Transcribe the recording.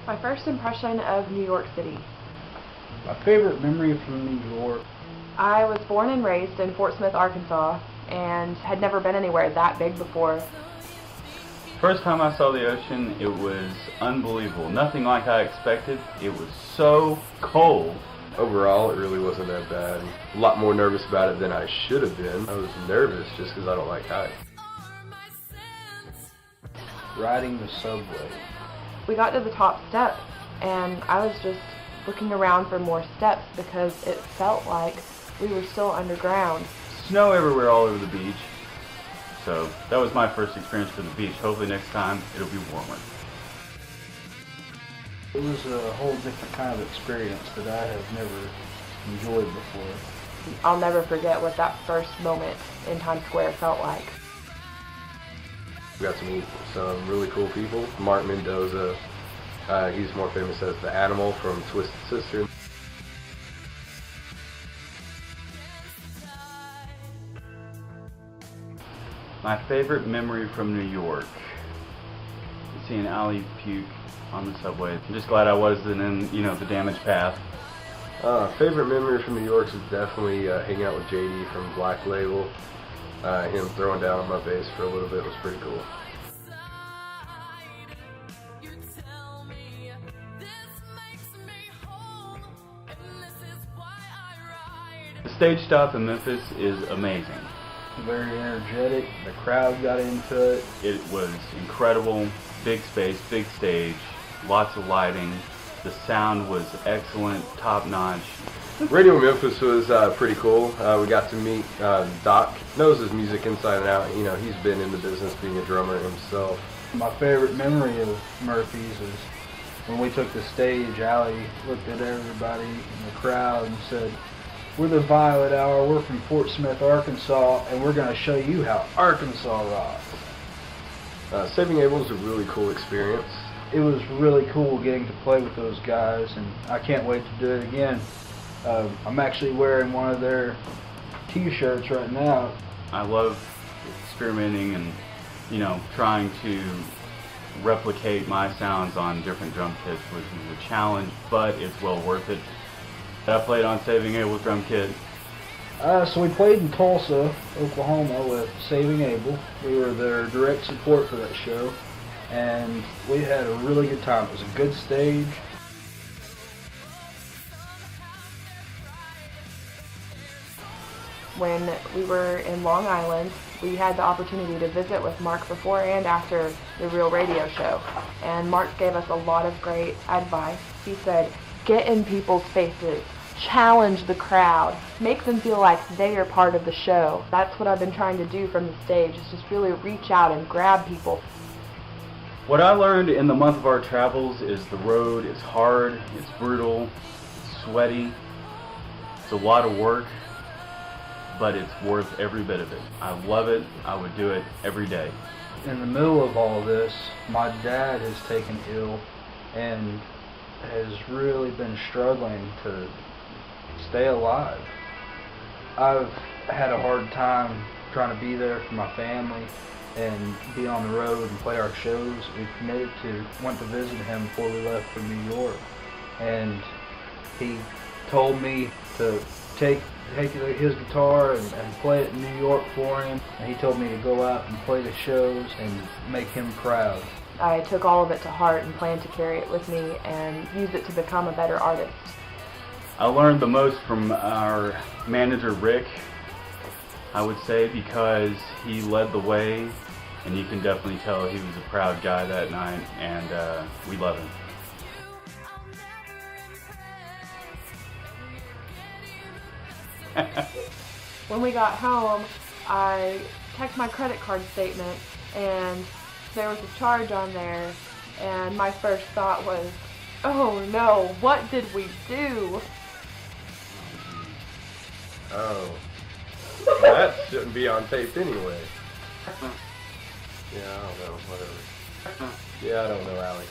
My first impression of New York City. My favorite memory from New York. I was born and raised in Fort Smith, Arkansas, and had never been anywhere that big before. First time I saw the ocean, it was unbelievable. Nothing like I expected. It was so cold. Overall, it really wasn't that bad. A lot more nervous about it than I should have been. I was nervous just because I don't like heights. Riding the subway. We got to the top step, and I was just looking around for more steps because it felt like we were still underground. Snow everywhere all over the beach. So that was my first experience to the beach. Hopefully next time it'll be warmer. It was a whole different kind of experience that I have never enjoyed before. I'll never forget what that first moment in Times Square felt like. We got to meet some really cool people. Mark Mendoza, he's more famous as the Animal from Twisted Sister. My favorite memory from New York. Seeing Allie puke on the subway. I'm just glad I wasn't in, the damaged path. Favorite memory from New York is definitely hanging out with JD from Black Label. Him throwing down on my bass for a little bit was pretty cool. The stage stop in Memphis is amazing. Very energetic. The crowd got into it. It was incredible. Big space, big stage, lots of lighting. The sound was excellent, top notch. Radio Memphis was pretty cool. We got to meet Doc. Knows his music inside and out. He's been in the business being a drummer himself. My favorite memory of Murphy's is when we took the stage. Allie looked at everybody in the crowd and said, "We're the Violet Hour. We're from Fort Smith, Arkansas, and we're going to show you how Arkansas rocks." Saving Abel was a really cool experience. It was really cool getting to play with those guys, and I can't wait to do it again. I'm actually wearing one of their t-shirts right now. I love experimenting and, trying to replicate my sounds on different drum kits, which is a challenge, but it's well worth it. I played on Saving Abel's drum kit. So we played in Tulsa, Oklahoma with Saving Abel. We were their direct support for that show, and we had a really good time. It was a good stage. When we were in Long Island, we had the opportunity to visit with Mark before and after the Real Radio show. And Mark gave us a lot of great advice. He said, get in people's faces, challenge the crowd, make them feel like they are part of the show. That's what I've been trying to do from the stage, is just really reach out and grab people. What I learned in the month of our travels is the road is hard, it's brutal, it's sweaty, it's a lot of work, but it's worth every bit of it. I love it. I would do it every day. In the middle of all this, my dad has taken ill and has really been struggling to stay alive. I've had a hard time trying to be there for my family and be on the road and play our shows. Went to visit him before we left for New York, and he told me to take his guitar and play it in New York for him, and he told me to go out and play the shows and make him proud. I took all of it to heart and plan to carry it with me and use it to become a better artist. I learned the most from our manager, Rick, I would say, because he led the way, and you can definitely tell he was a proud guy that night, and we love him. When we got home, I checked my credit card statement, and there was a charge on there, and my first thought was, oh no, what did we do? Oh. Well, that shouldn't be on tape anyway. Yeah, I don't know, whatever. Yeah, I don't know, Allie.